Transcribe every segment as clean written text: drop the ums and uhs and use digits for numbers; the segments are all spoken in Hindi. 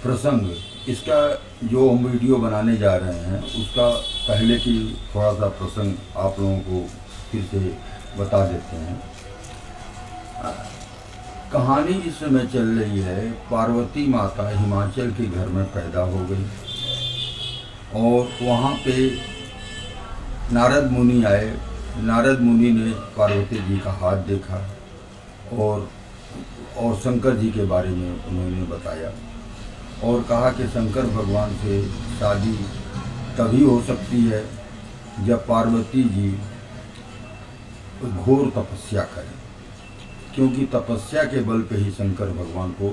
प्रसंग, इसका जो हम वीडियो बनाने जा रहे हैं उसका पहले की थोड़ा सा प्रसंग आप लोगों को फिर से बता देते हैं। कहानी इस समय चल रही है, पार्वती माता हिमाचल के घर में पैदा हो गई और वहाँ पे नारद मुनि आए। नारद मुनि ने पार्वती जी का हाथ देखा और शंकर जी के बारे में उन्होंने बताया और कहा कि शंकर भगवान से शादी तभी हो सकती है जब पार्वती जी घोर तपस्या करें, क्योंकि तपस्या के बल पे ही शंकर भगवान को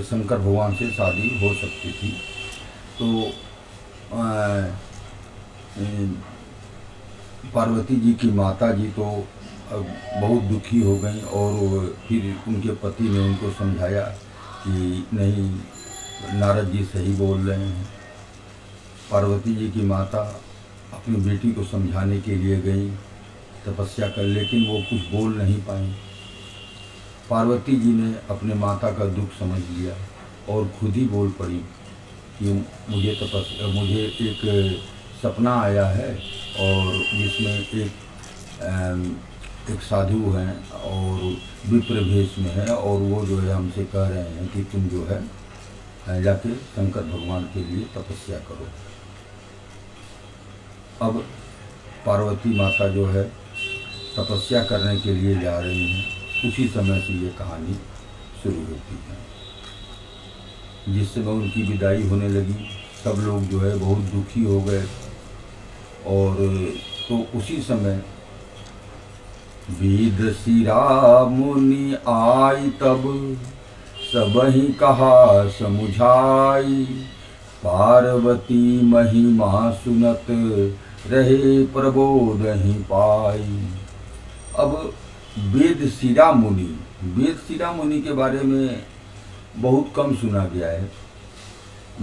शंकर भगवान से शादी हो सकती थी। तो पार्वती जी की माता जी तो बहुत दुखी हो गई और फिर उनके पति ने उनको समझाया कि नहीं, नारद जी सही बोल रहे हैं। पार्वती जी की माता अपनी बेटी को समझाने के लिए गई तपस्या कर, लेकिन वो कुछ बोल नहीं पाई। पार्वती जी ने अपने माता का दुख समझ लिया और खुद ही बोल पड़ी कि मुझे एक सपना आया है और जिसमें एक साधु हैं और विप्र भेष में है और वो जो है हमसे कह रहे हैं कि तुम जो है जाके शंकर भगवान के लिए तपस्या करो। अब पार्वती माता जो है तपस्या करने के लिए जा रही हैं, उसी समय से ये कहानी शुरू होती है। जिस समय उनकी विदाई होने लगी सब लोग जो है बहुत दुखी हो गए और तो उसी समय वेद शिरा मुनि आई तब सबहि कहा समुझाई, पार्वती महिमा सुनत रहे प्रबोधहि पाई। अब वेद शिरा मुनि के बारे में बहुत कम सुना गया है।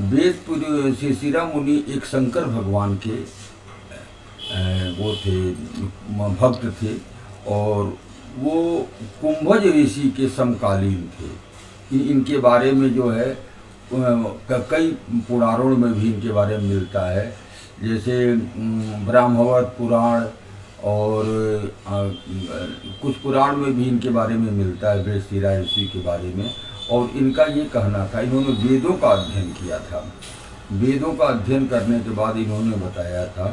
वेद शिरा मुनि एक शंकर भगवान के वो थे, भक्त थे और वो कुंभज ऋषि के समकालीन थे। इनके बारे में जो है कई पुराणों में भी इनके बारे में मिलता है, जैसे ब्रह्मवत पुराण और कुछ पुराण में भी इनके बारे में मिलता है, वेद शिरा ऋषि के बारे में। और इनका ये कहना था, इन्होंने वेदों का अध्ययन किया था। वेदों का अध्ययन करने के बाद इन्होंने बताया था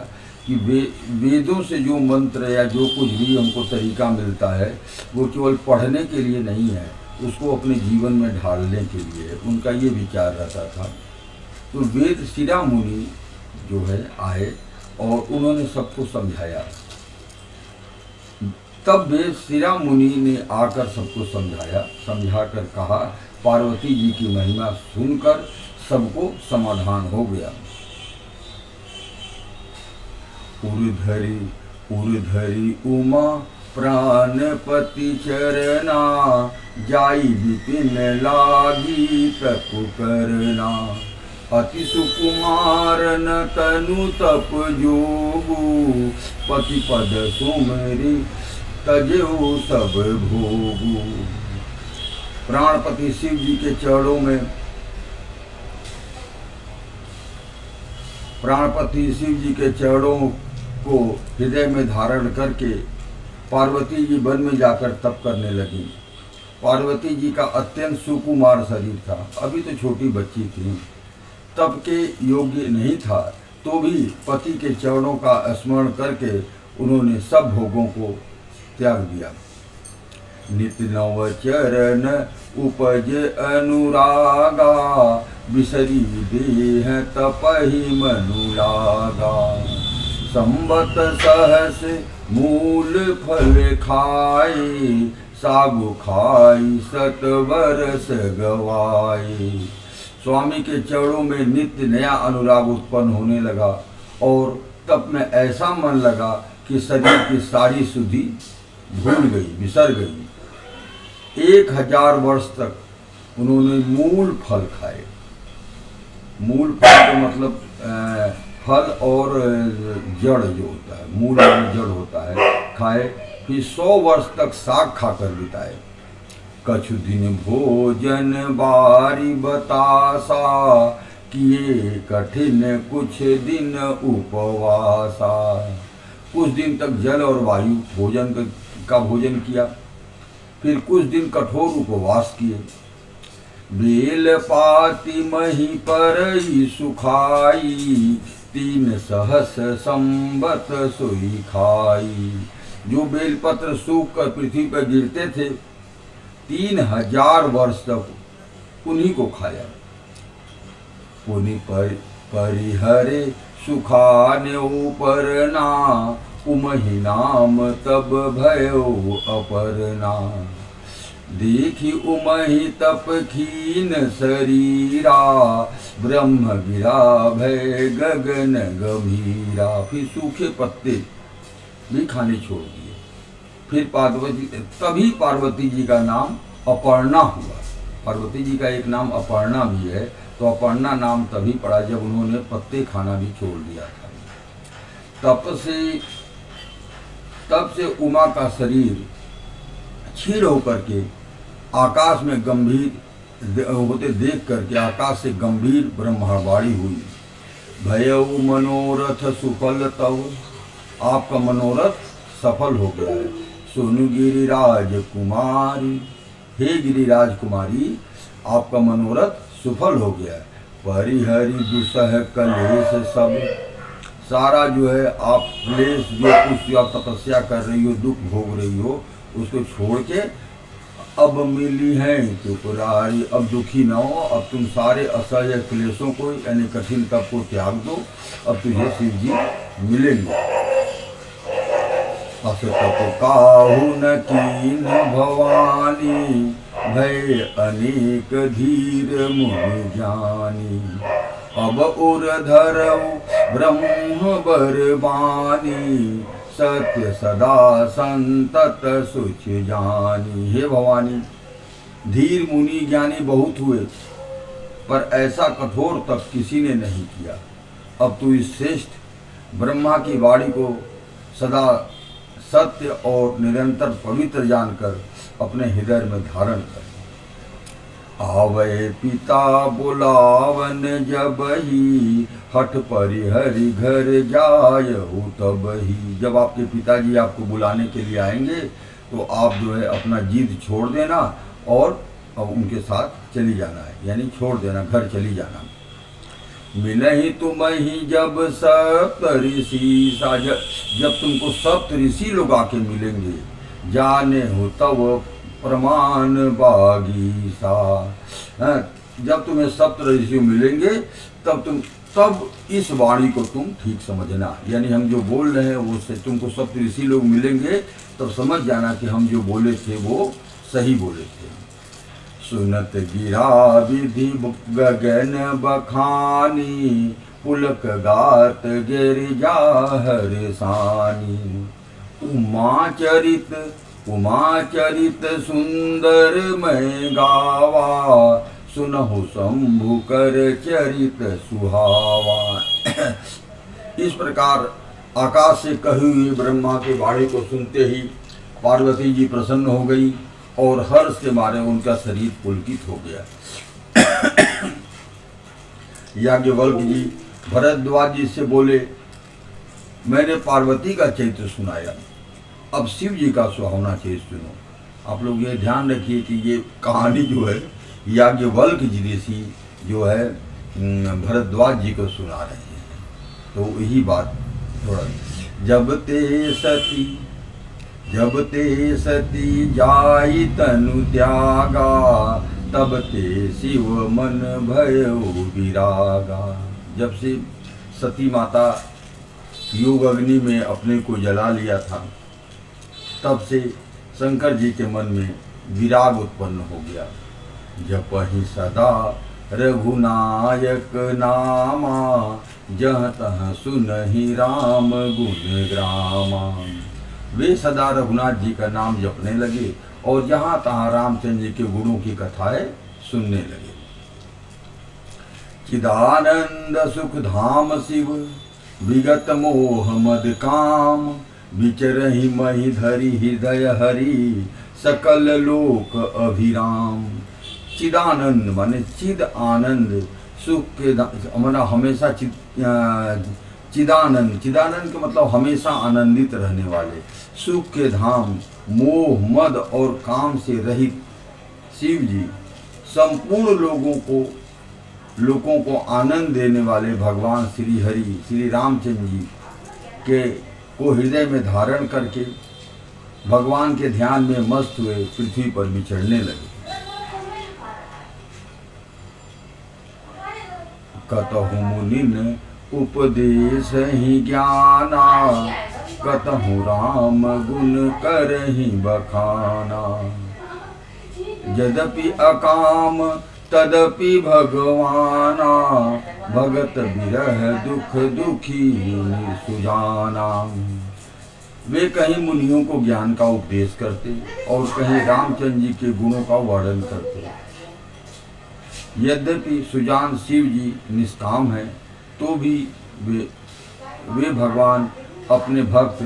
कि वेदों से जो मंत्र या जो कुछ भी हमको तरीका मिलता है वो केवल पढ़ने के लिए नहीं है, उसको अपने जीवन में ढालने के लिए उनका ये विचार रहता था। तो वेद शिरा मुनि जो है आए और उन्होंने सबको समझाया। तब वेद शिरा मुनि ने आकर सबको समझाकर कहा, पार्वती जी की महिमा सुनकर सबको समाधान हो गया। उर्धरी उमा प्राणपति चरना, जाई विपिन लागी तप करना। अति सुकुमार न तनु तप जोगु, पति पद सुमरि तजेऊ सब भोगु। प्राणपति शिव जी के चरणों में, प्राणपति शिव जी के चरणों को हृदय में धारण करके पार्वती जी वन में जाकर तप करने लगी। पार्वती जी का अत्यंत सुकुमार शरीर था, अभी तो छोटी बच्ची थी, तप के योग्य नहीं था, तो भी पति के चरणों का स्मरण करके उन्होंने सब भोगों को त्याग दिया। नित नव चरण उपज अनुरागा, बिसरी देह तपहि मनु लागा। संबत सहस मूल फल खाए, सागु खाई सत बरस गवाए। स्वामी के चरणों में नित्य नया अनुराग उत्पन्न होने लगा और तब में ऐसा मन लगा कि शरीर की सारी शुद्धि भूल गई, बिसर गई। 1000 वर्ष तक उन्होंने मूल फल खाए। मूल फल का मतलब फल और जड़ जो होता है, मूल और जड़ होता है, खाए। फिर 100 वर्ष तक साग खाकर बिताए। कछु दिन भोजन बारी बतासा, किए कठिन कुछ दिन उपवासा। कुछ दिन तक जल और वायु भोजन का भोजन किया, फिर कुछ दिन कठोर उपवास किए। बेल पाती मही पर सुखाई, 3 सहस संबत सोई खाई। जो बेलपत्र सूख कर पृथ्वी पर गिरते थे, 3000 वर्ष तक उन्हीं को खाया। पुनि परिहरे सुखाने ऊपरना, उमहि नाम तब भयो अपरना। देखी उमहि तप खीन शरीरा, ब्रह्म गिरा भय गगन गंभीरा। फिर सूखे पत्ते भी खाने छोड़ दिए। फिर तभी पार्वती जी का नाम अपर्णा हुआ। पार्वती जी का एक नाम अपर्णा भी है, तो अपर्णा नाम तभी पड़ा जब उन्होंने पत्ते खाना भी छोड़ दिया था। तब से उमा का शरीर क्षीण होकर के आकाश में गंभीर होते देख करके आकाश से गंभीर ब्रह्मवाणी हुई। भयउ मनोरथ सुफल तव, आपका मनोरथ सफल हो गया है। सुनु गिरिराज कुमारी, हे गिरिराज कुमारी, आपका मनोरथ सफल हो गया है। परिहरि दुसह कलेश सब, सारा जो है आप क्लेश जो कुछ आप तपस्या कर रही हो, दुख भोग रही हो, उसको छोड़ के अब मिली है त्रिपुरारी। अब दुखी न हो, अब तुम सारे असह्य क्लेशों को यानी कठिन तप को त्याग दो। अब तुझे शिव जी मिलेंगे। अस तप काहू न कीन भवानी, भय अनेक धीर मुनि जानी। अब उर धरऊ ब्रह्म बरबानी, सत्य सदा संतत सुच जानी। हे भवानी, धीर मुनि ज्ञानी बहुत हुए, पर ऐसा कठोर तप किसी ने नहीं किया। अब तू इस श्रेष्ठ ब्रह्मा की वाणी को सदा सत्य और निरंतर पवित्र जानकर अपने हृदय में धारण कर। आवे पिता बुलावन जबही, हठ परिहरि घर जायहु तबही। जब आपके पिताजी आपको बुलाने के लिए आएंगे तो आप जो है अपना जिद छोड़ देना और अब उनके साथ चली जाना है, यानी छोड़ देना, घर चली जाना। मिलहि तुम्हि जब सप्त ऋषि, जब तुमको सप्त ऋषि लोग आके मिलेंगे, जाने हो तब प्रमाण बागीसा। जब तुम्हें सप्त ऋषि मिलेंगे तब इस वाणी को तुम ठीक समझना, यानी हम जो बोल रहे हैं वो से तुमको सप्त ऋषि लोग मिलेंगे तब समझ जाना कि हम जो बोले थे वो सही बोले थे। सुनत गिरा विधि गगन बखानी, पुलक गात गिरिजा हरसानी। उमा चरित सुंदर मैं गावा, सुनहु शंभु कर चरित सुहावा। इस प्रकार आकाश से कही हुई ब्रह्मा के वाणी को सुनते ही पार्वती जी प्रसन्न हो गई और हर्ष के मारे उनका शरीर पुलकित हो गया। याज्ञवल्क्य जी भरद्वाज जी से बोले, मैंने पार्वती का चरित्र सुनाया, अब शिव जी का सुहावना चरित्र सुनो। आप लोग ये ध्यान रखिए कि ये कहानी जो है याज्ञवल्क्य जी ऋषि जो है भरद्वाज जी को सुना रहे हैं। तो यही बात थोड़ा, जब ते सती जाई तनु त्यागा, तब ते शिव मन भयो विरागा। जब से सती माता योग अग्नि में अपने को जला लिया था, तब से शंकर जी के मन में विराग उत्पन्न हो गया। जपहि सदा रघुनायक नामा, जहाँ तहाँ सुनहि राम गुण ग्रामा। वे सदा रघुनाथ जी का नाम जपने लगे और जहाँ तहाँ रामचंद्र जी के गुणों की कथाएं सुनने लगे। चिदानंद सुख धाम शिव, विगत मोह मद काम, विचरहि मही धरि हृदय हरि, सकल लोक अभिराम। चिदानंद माने चिद आनंद, सुख के माना हमेशा चिदानंद, चिदानंद का मतलब हमेशा आनंदित रहने वाले, सुख के धाम, मोह मद और काम से रहित शिव जी संपूर्ण लोगों को आनंद देने वाले भगवान श्री हरि श्री रामचंद्र जी के को हृदय में धारण करके भगवान के ध्यान में मस्त हुए पृथ्वी पर विचरने लगे। कतहु मुनिन उपदेश ही ज्ञाना, कतहु राम गुण करहि बखाना। यद्यपि अकाम तदपि भगवाना, भगत बिरह दुख दुखी सुजाना। वे कहीं मुनियों को ज्ञान का उपदेश करते और कहीं रामचंद्र जी के गुणों का वर्णन करते। यद्यपि सुजान शिव जी निष्काम हैं, तो भी वे भगवान अपने भक्त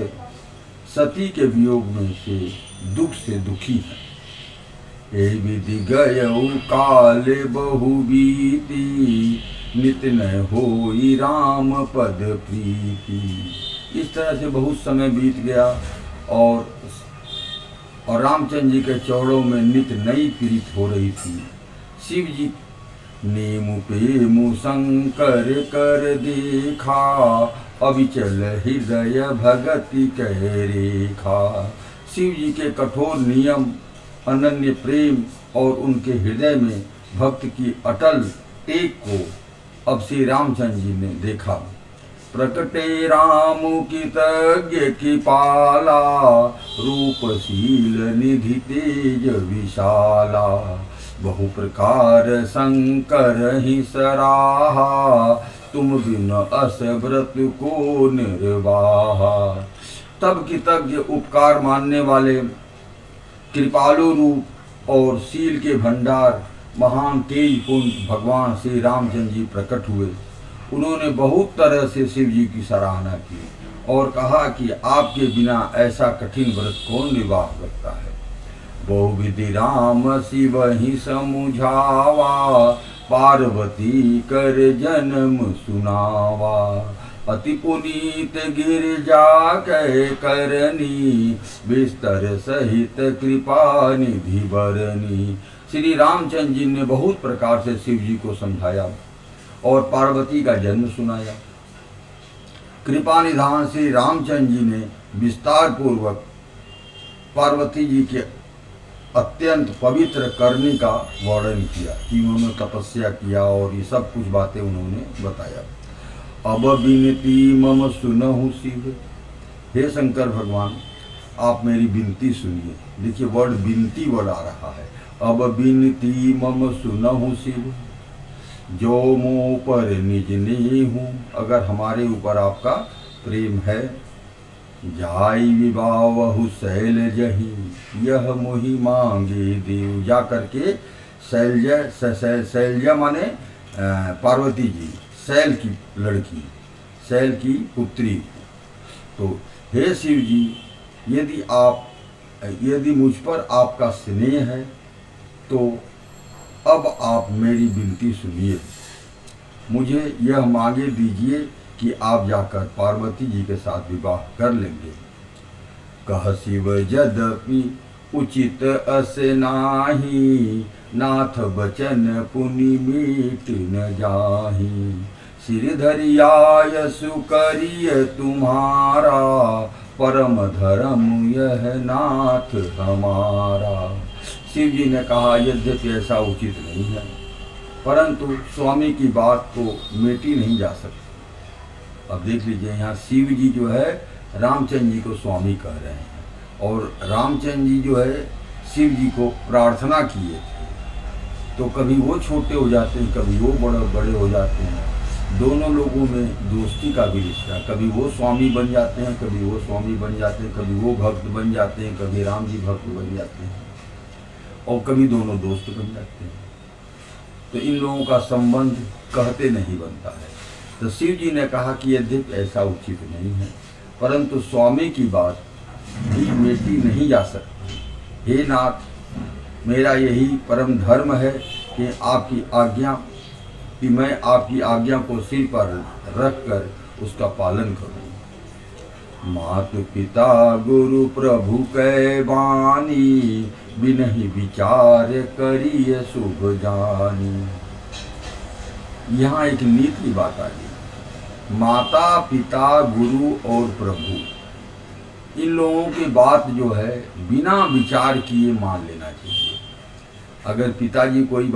सती के वियोग में से दुख से दुखी हैं। ए विधि गयऊ काले बहु बीती, नित न होई राम पद प्रीति। इस तरह से बहुत समय बीत गया और रामचंद्र जी के चौड़ों में नित नई प्रीत हो रही थी। शिव जी नेमु पेमु शंकर कर देखा, अविचल हृदय भगति कह रेखा। शिव जी के कठोर नियम, अनन्य प्रेम और उनके हृदय में भक्त की अटल टेक को अब श्री रामचंद्र जी ने देखा। प्रकटे राम की तज्ञ की पाला, रूपशील निधि तेज विशाला। बहु प्रकार शंकर ही सराहा, तुम बिन अस व्रत को निर्वाहा। तब की तज्ञ उपकार मानने वाले, कृपालु रूप और शील के भंडार महान तेज पुंज भगवान श्री रामचंद्र जी प्रकट हुए। उन्होंने बहुत तरह से शिव जी की सराहना की और कहा कि आपके बिना ऐसा कठिन व्रत कौन निभा सकता है। बहुविधि राम शिव ही समुझावा, पार्वती कर जन्म सुनावा। अति पुनीत गिरजा कह करनी, बिस्तर सहित कृपा निधि बरनी। श्री रामचंद्र जी ने बहुत प्रकार से शिव जी को समझाया और पार्वती का जन्म सुनाया। कृपा निधान श्री रामचंद्र जी ने विस्तार पूर्वक पार्वती जी के अत्यंत पवित्र करने का वर्णन किया कि उन्होंने तपस्या किया और ये सब कुछ बातें उन्होंने बताया। अब विनती मम सुनहु शिव। हे शंकर भगवान, आप मेरी विनती सुनिए। देखिए वर्ड विनती वर्ड आ रहा है। अब विनती मम सुनहु शिव, जो मोह पर निज नेहु। अगर हमारे ऊपर आपका प्रेम है, जाई विवाहु शैल जही, यह मोहि मांगे देव। जा करके शैलजा माने पार्वती जी, शैल की लड़की, शैल की पुत्री। तो हे शिव जी, यदि मुझ पर आपका स्नेह है तो अब आप मेरी विनती सुनिए। मुझे यह मांगे दीजिए कि आप जाकर पार्वती जी के साथ विवाह कर लेंगे। कह शिव यद्यपि उचित अस नाही, नाथ बचन पुनि मीट न जाहि। सिर धरियाय सुकरिय तुम्हारा, परम धर्म यह नाथ हमारा। शिव जी ने कहा यद्यपि ऐसा उचित नहीं है, परंतु स्वामी की बात को मिटी नहीं जा सकती। अब देख लीजिए यहाँ शिव जी जो है रामचंद्र जी को स्वामी कह रहे हैं और रामचंद्र जी जो है शिव जी को प्रार्थना किए थे। तो कभी वो छोटे हो जाते हैं, कभी वो बड़े हो जाते हैं। दोनों लोगों में दोस्ती का भी रिश्ता, कभी वो स्वामी बन जाते हैं, कभी वो स्वामी बन जाते हैं, कभी वो भक्त बन जाते हैं, कभी राम जी भक्त बन जाते हैं और कभी दोनों दोस्त बन जाते हैं। तो इन लोगों का संबंध कहते नहीं बनता है। तो शिव जी ने कहा कि यद्यपि ऐसा उचित नहीं है, परंतु स्वामी की बात भी मिटी नहीं जा सकती। हे नाथ, मेरा यही परम धर्म है कि मैं आपकी आज्ञा को सिर पर रखकर उसका पालन करूं। मातु पिता गुरु प्रभु कै बानी, बिनहि विचार करिय शुभ जानी। यहाँ एक नीति की बात आ गई। माता पिता गुरु और प्रभु, इन लोगों की बात जो है बिना विचार किए मान लेना चाहिए। अगर पिताजी कोई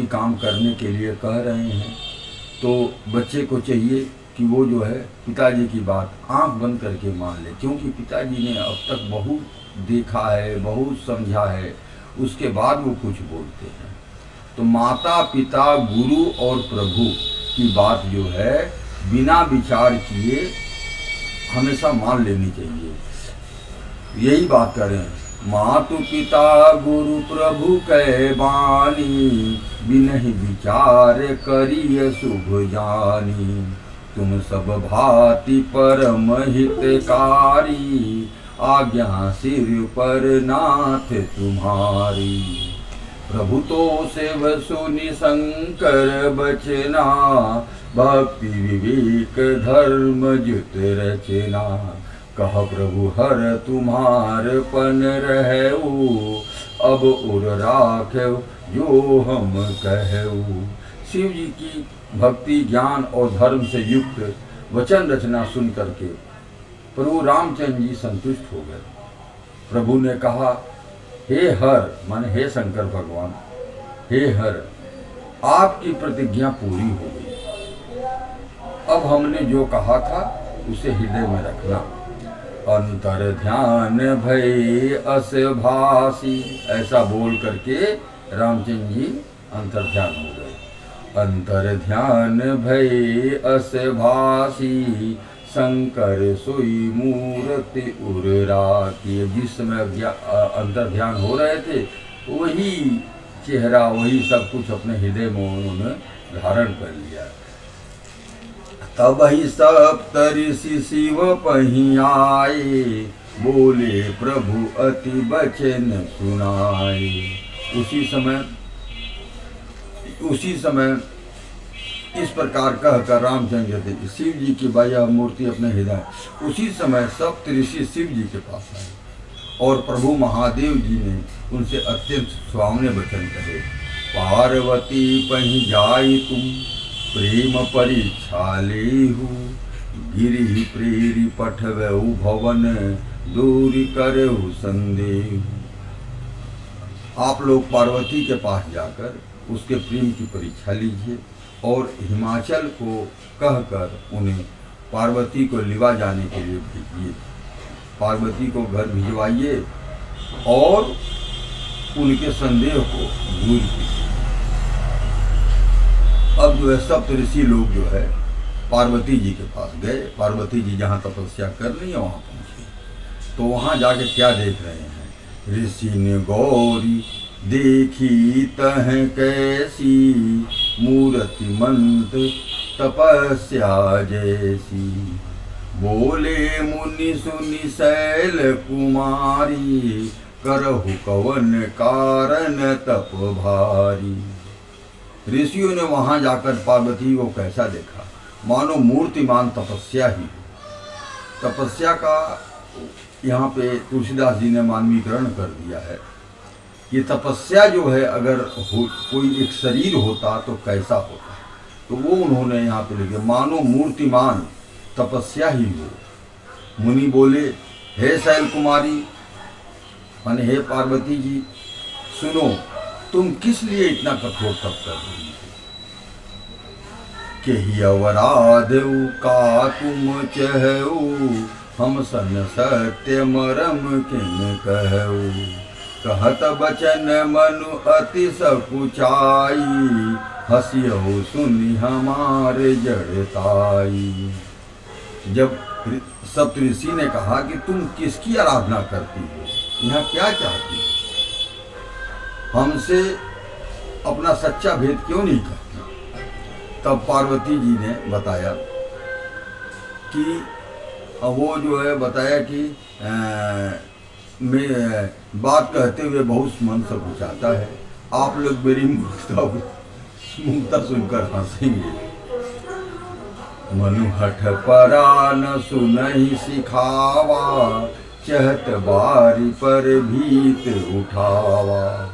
काम करने के लिए कह रहे हैं तो बच्चे को चाहिए कि वो जो है पिताजी की बात आंख बंद करके मान ले, क्योंकि पिताजी ने अब तक बहुत देखा है, बहुत समझा है, उसके बाद वो कुछ बोलते हैं। तो माता पिता गुरु और प्रभु की बात जो है बिना विचार किए हमेशा मान लेनी चाहिए। यही बात करें, मातु पिता गुरु प्रभु कै बानी, बिनहि विचार करिय शुभ जानी। तुम सब भांति परम हितकारी, आज्ञा सिर पर नाथ तुम्हारी। प्रभु तो सेव सुनि शंकर बचना, भक्ति विवेक धर्म जुत रचना। कह प्रभु हर तुम्हार पन रहऊ, अब उर राखेऊ जो हम कहऊ। शिव जी की भक्ति ज्ञान और धर्म से युक्त वचन रचना सुन करके प्रभु रामचंद्र जी संतुष्ट हो गए। प्रभु ने कहा, हे हर माने हे शंकर भगवान, हे हर, आपकी प्रतिज्ञा पूरी हो गई। अब हमने जो कहा था उसे हृदय में रखना। अंतर ध्यान भय अस भासी, ऐसा बोल करके रामचंद्र जी अंतर ध्यान हो गए। अंतर ध्यान भय अस भासी, शंकर सोई मूर्ति उर राखी। जिस समय अंतर ध्यान हो रहे थे वही चेहरा, वही सब कुछ अपने हृदय में उन्होंने धारण कर लिया। तब ही सप्तऋषि शिव पहीं आए, बोले प्रभु अति बचन सुनाए। उसी समय इस प्रकार कहकर रामचंद्र जी शिव जी की बाह्य मूर्ति अपने हृदय, उसी समय सप्तऋषि शिव जी के पास आए और प्रभु महादेव जी ने उनसे अत्यंत सुहावने वचन कहे। पार्वती पहीं जाई तुम, प्रेम परीक्षा लेहु, गिरि प्रेरी पठवऊ भवन, दूरी करहु संदेहु। आप लोग पार्वती के पास जाकर उसके प्रेम की परीक्षा लीजिए और हिमाचल को कहकर उन्हें पार्वती को लिवा जाने के लिए भेजिए। पार्वती को घर भिजवाइए और उनके संदेह को दूर कीजिए। अब जो है सप्तऋषि लोग जो है पार्वती जी के पास गए। पार्वती जी जहाँ तपस्या कर रही है वहाँ पहुँचे तो वहाँ जाके क्या देख रहे हैं, ऋषि ने गौरी देखी तह कैसी, मूर्ति मंत्र तपस्या जैसी। बोले मुनि सुनि शैल कुमारी, करहु कवन कारण तप भारी। ऋषियों ने वहां जाकर पार्वती को कैसा देखा, मानो मूर्तिमान तपस्या ही। तपस्या का यहाँ पे तुलसीदास जी ने मानवीकरण कर दिया है कि तपस्या जो है अगर कोई एक शरीर होता तो कैसा होता, तो वो उन्होंने यहाँ पे लिखे मानो मूर्तिमान तपस्या ही हो। मुनि बोले, हे शैल कुमारी माने हे पार्वती जी, सुनो तुम किस लिए इतना कठोर तप कर रही हो? केहि अवराधऊ का तुम चहऊ, हम सन सत्य मरम किन कहऊ। कहत बचन मनु अति सकुचाई, हसियहु सुनि हमारे जड़ताई। जब सप्तऋषि ने कहा कि तुम किसकी आराधना करती हो, यहाँ क्या चाहती हो, हमसे अपना सच्चा भेद क्यों नहीं कहती? तब पार्वती जी ने बताया कि वो जो है बताया कि में बात कहते हुए बहुत मन से पूछाता है। आप लोग मेरी मूर्खता सुनकर हंसेंगे। मनु हठ परा न सुनहि सिखावा, चहत बारी पर भीत उठावा।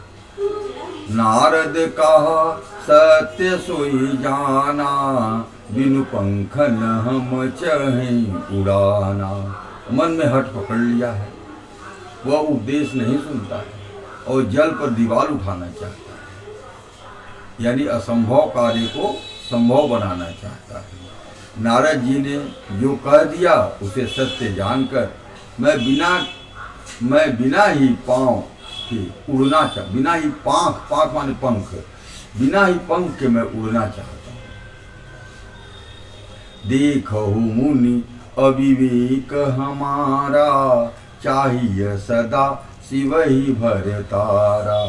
नारद कहा सत्य सोई जाना, बिनु पंखन हम चहें उड़ाना। मन में हठ पकड़ लिया है, वह उपदेश नहीं सुनता है और जल पर दीवार उठाना चाहता है, यानी असंभव कार्य को संभव बनाना चाहता है। नारद जी ने जो कह दिया उसे सत्य जानकर मैं बिना ही पाँव के उड़ना बिना ही पाँख माने पंख, बिना ही पंख के मैं उड़ना चाहता हूँ। देखो मुनि अविवेक हमारा, चाहिए सदा शिव ही भर तारा।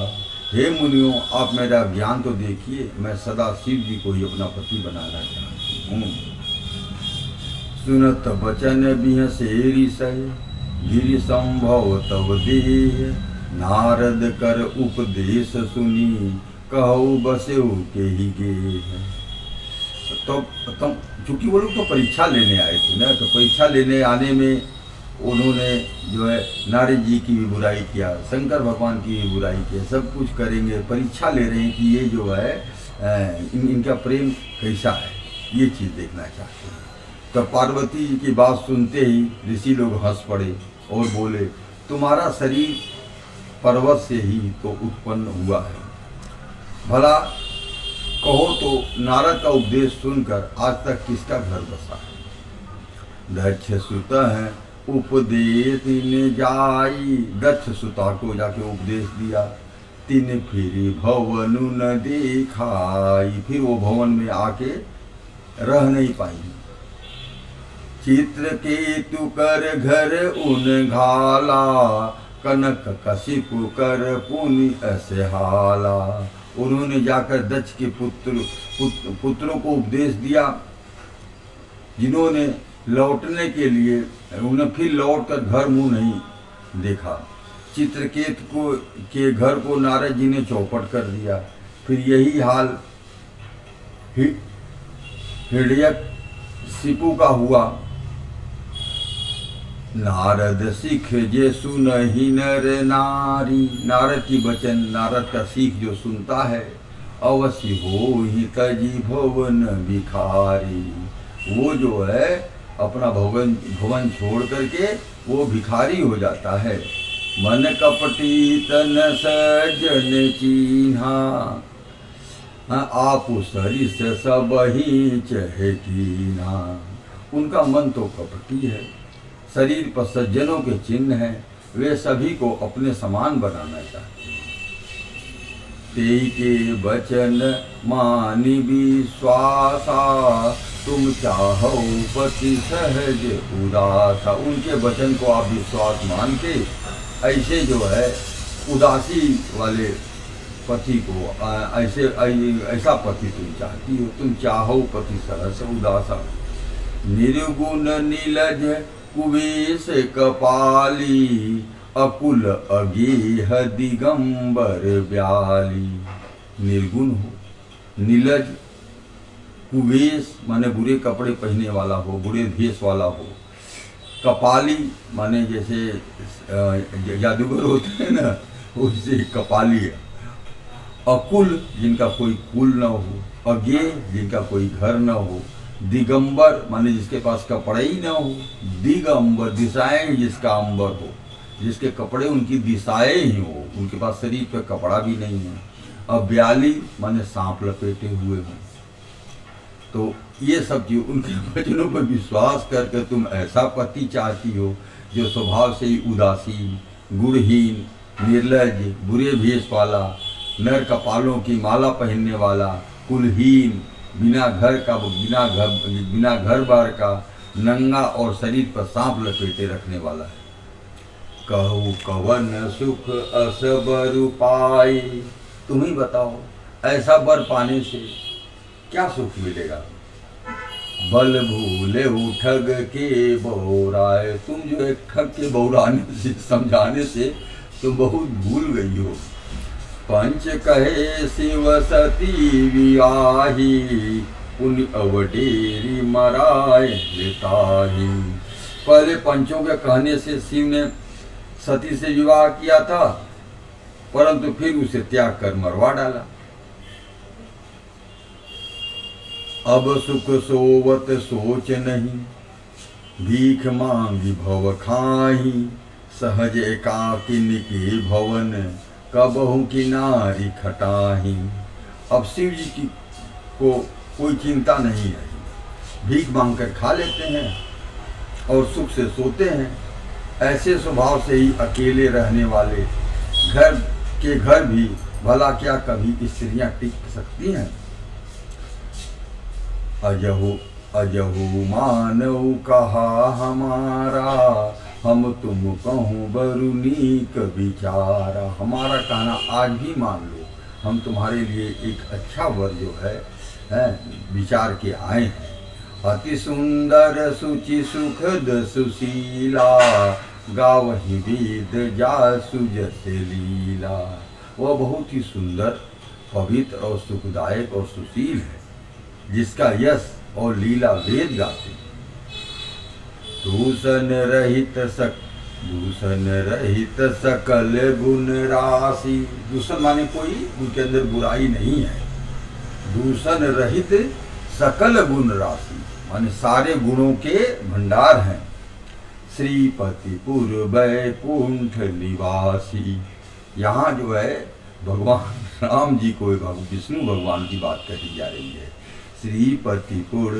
हे मुनियों, आप मेरा ज्ञान तो देखिए, मैं सदा शिव जी को ही अपना पति बनाना चाहती हूँ। सुनत बचन बिहसेरी सहे, गिरि संभव तब देह। नारद कर उपदेश सुनी, कहु बसेऊ के ही गेह। तो चूंकि वो लोग तो परीक्षा लेने आए थे ना, तो परीक्षा लेने आने में उन्होंने जो है नारद जी की भी बुराई किया, शंकर भगवान की भी बुराई किया, सब कुछ करेंगे। परीक्षा ले रहे हैं कि ये जो है इनका प्रेम कैसा है, ये चीज़ देखना चाहते हैं। तो पार्वती जी की बात सुनते ही ऋषि लोग हंस पड़े और बोले, तुम्हारा शरीर पर्वत से ही तो उत्पन्न हुआ है, भला कहो तो नारद का उपदेश सुनकर आज तक किसका घर बसा है। दक्ष सुत है उपदेश तिन जाई, दक्ष सुता को जाके उपदेश दिया। तिन फिर भवनु न दिखाई, फिर वो भवन में आके रह नहीं पाई। चित्रकेतु कर घर उन घाला, कनक कशिपु कर पुनि ऐसे हाला। उन्होंने जाकर दक्ष के पुत्रों को उपदेश दिया, जिन्होंने लौटने के लिए उन्हें फिर लौटकर घर मुंह नहीं देखा। चित्रकेतु के घर को नारद जी ने चौपट कर दिया। फिर यही हाल हिरण्यकशिपु का हुआ। नारद सीख जे सुनहि नर नारी, नारद की वचन, नारद का सीख जो सुनता है, अवश्य हो ही तजी भवन भिखारी। वो जो है अपना भवन छोड़ करके वो भिखारी हो जाता है। मन कपटी तन सज्जन चीन्हा, आप सरिस सब ही चहे कीना। उनका मन तो कपटी है, शरीर पर सज्जनों के चिन्ह हैं, वे सभी को अपने समान बनाना चाहते हैं। तेई के वचन मानि विश्वासा, तुम चाहो पति सहज उदासा। उनके वचन को आप विश्वास मान के ऐसे जो है उदासी वाले पति को ऐसा पति तुम चाहती हो। तुम चाहो पति सहज उदासा। निर्गुण नीलज कुवेश कपाली, अकुल अगेह दिगंबर ब्याली। निर्गुण हो, नीलज, कुवेश माने बुरे कपड़े पहने वाला हो, बुरे भेष वाला हो। कपाली माने जैसे जादूगर होते हैं ना, उससे कपाली है। अकुल जिनका कोई कुल न हो, अगे जिनका कोई घर न हो। दिगंबर माने जिसके पास कपड़े ही न हो। दिगंबर दिशाएं जिसका अंबर हो, जिसके कपड़े उनकी दिशाएं ही हो, उनके पास शरीर पे कपड़ा भी नहीं है। अब ब्याली माने सांप लपेटे हुए हों। तो ये सब चीज उनके वचनों पर विश्वास करके तुम ऐसा पति चाहती हो जो स्वभाव से ही उदासीन, गुणहीन, निर्लज, बुरे भेष वाला, नर कपालों की माला पहनने वाला, कुलहीन, बिना घर बार का, नंगा और शरीर पर सांप लपेटे रखने वाला है। कहू कवन सुख अस बर पाए, तुम ही बताओ ऐसा वर पाने से क्या सुख मिलेगा। बल भूले ठग के बौराए। तुम जो एक ठग के बौराने से, समझाने से तुम बहुत भूल गई हो। पंच कहे शिव सती वियाही, पुण्य अवडेरी मराए लेताही। पहले पंचों के कहने से शिव ने सती से विवाह किया था, परंतु फिर उसे त्याग कर मरवा डाला। अब सुख सोवत सोच नहीं, भीख मांगी भव खाही। सहज एकाकिनी के भवन, कबहू की नारी खटाही। अब शिव जी की को कोई चिंता नहीं रही, भीख मांग कर खा लेते हैं और सुख से सोते हैं। ऐसे स्वभाव से ही अकेले रहने वाले घर भी भला क्या कभी स्त्रियां टिक सकती हैं। अजहु मानव कहा हमारा, हम तुम कहूँ बरुनीक विचारा। हमारा कहना आज भी मान लो, हम तुम्हारे लिए एक अच्छा वर जो है विचार के आए हैं। अति सुंदर सुचि सुखद सुशीला, गावहि वेद जासु जस लीला। वह बहुत ही सुंदर, पवित्र और सुखदायक और सुशील है, जिसका यश और लीला वेद गाते हैं। दूषण रहित सकल गुण राशि। दूषण माने कोई उनके अंदर बुराई नहीं है। दूषण रहित सकल गुण राशि माने सारे गुणों के भंडार हैं। श्रीपतिपुर वैकुंठ निवासी। यहाँ जो है भगवान राम जी को विष्णु भगवान की बात कही जा रही है। श्रीपतिपुर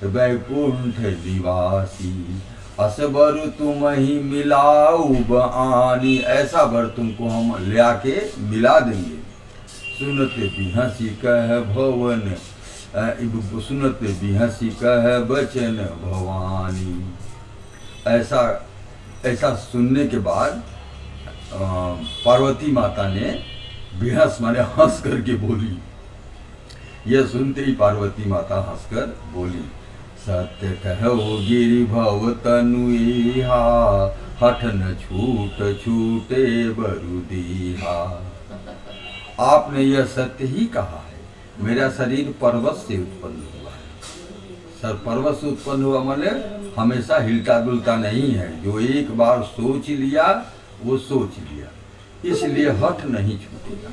वैकुंठ निवासी, असबर तुम ही मिलाऊ बआनी। ऐसा वर तुमको हम ले आके मिला देंगे। सुनत बिहसी कह भवन, सुनत बिहसी कह बचन भवानी। ऐसा सुनने के बाद पार्वती माता ने बिहस माने हंस करके बोली। यह सुनते ही पार्वती माता हंसकर बोली, सत्य कहो गिरि भव तनु इहा, हठ न छूट छूटे बरु दीहा। आपने यह सत्य ही कहा है। मेरा शरीर पर्वत से उत्पन्न हुआ है। सर पर्वत से उत्पन्न हुआ माने हमेशा हिलता डुलता नहीं है। जो एक बार सोच लिया वो सोच लिया, इसलिए हठ नहीं छूटेगा।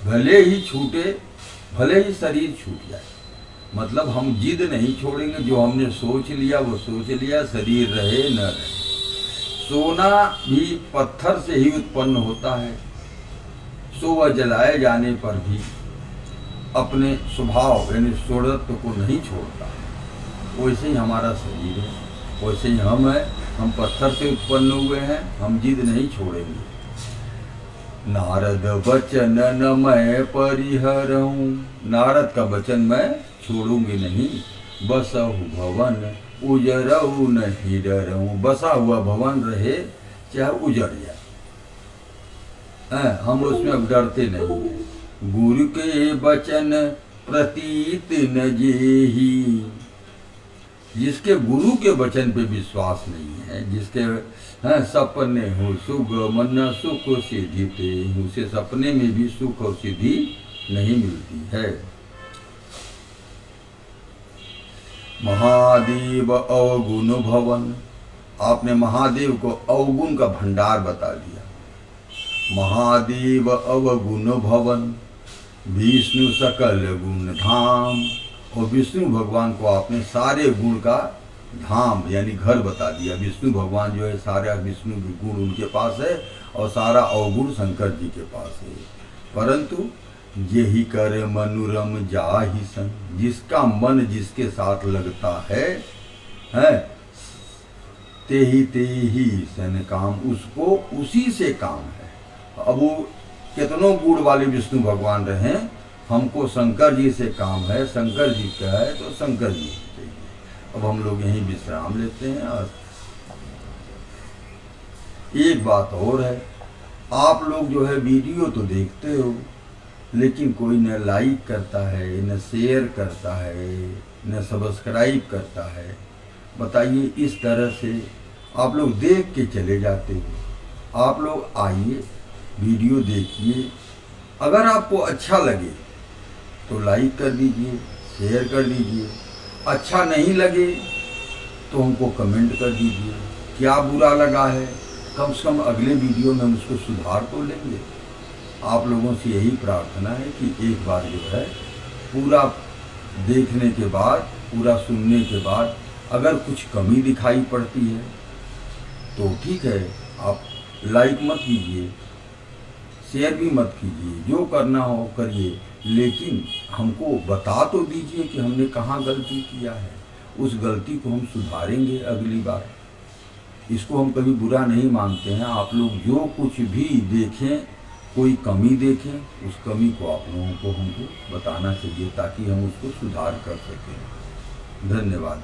भले ही छूटे, भले ही शरीर छूट जाए, मतलब हम जिद नहीं छोड़ेंगे। जो हमने सोच लिया वो सोच लिया, शरीर रहे न रहे। सोना भी पत्थर से ही उत्पन्न होता है, सो वह जलाए जाने पर भी अपने स्वभाव यानी सोड़त्व को नहीं छोड़ता। वैसे ही हमारा शरीर है, वैसे ही हम है। हम पत्थर से उत्पन्न हुए हैं, हम जिद नहीं छोड़ेंगे। नारद वचन न मैं परिहरऊं। नारद का वचन मैं छोड़ूंगी नहीं। बसहु भवन उजरऊ नहीं डरऊं। बसा हुआ भवन रहे चाहे उजड़ जाए, हम उसमें अब डरते नहीं हैं। गुरु के वचन प्रतीत न जेही। जिसके गुरु के वचन पे विश्वास नहीं है, जिसके सपने हो सुगम न सुख सिद्धिते, उसे सपने में भी सुख और सिद्धि नहीं मिलती है। महादेव अवगुण भवन। आपने महादेव को अवगुण का भंडार बता दिया। महादेव अवगुण भवन, विष्णु सकल गुण धाम। और विष्णु भगवान को आपने सारे गुण का धाम यानी घर बता दिया। विष्णु भगवान जो है सारा विष्णु गुण उनके पास है और सारा अवगुण शंकर जी के पास है। परंतु यही कर मनुरम जाहि संग। जिसका मन जिसके साथ लगता है तेही सन काम, उसको उसी से काम है। अब वो कितनों गुण वाले विष्णु भगवान रहे, हमको शंकर जी से काम है। शंकर जी का है तो शंकर जी चाहिए। अब हम लोग यहीं विश्राम लेते हैं। और एक बात और है, आप लोग जो है वीडियो तो देखते हो, लेकिन कोई न लाइक करता है न शेयर करता है न सब्सक्राइब करता है। बताइए, इस तरह से आप लोग देख के चले जाते हो। आप लोग आइए, वीडियो देखिए, अगर आपको अच्छा लगे तो लाइक कर दीजिए, शेयर कर दीजिए। अच्छा नहीं लगे तो हमको कमेंट कर दीजिए, क्या बुरा लगा है। कम से कम अगले वीडियो में हम उसको सुधार तो लेंगे। आप लोगों से यही प्रार्थना है कि एक बार जो है पूरा देखने के बाद, पूरा सुनने के बाद अगर कुछ कमी दिखाई पड़ती है तो ठीक है, आप लाइक मत कीजिए, शेयर भी मत कीजिए, जो करना हो करिए, लेकिन हमको बता तो दीजिए कि हमने कहाँ गलती किया है। उस गलती को हम सुधारेंगे अगली बार। इसको हम कभी बुरा नहीं मानते हैं। आप लोग जो कुछ भी देखें, कोई कमी देखें, उस कमी को आप लोगों को हमको बताना चाहिए ताकि हम उसको सुधार कर सकें। धन्यवाद।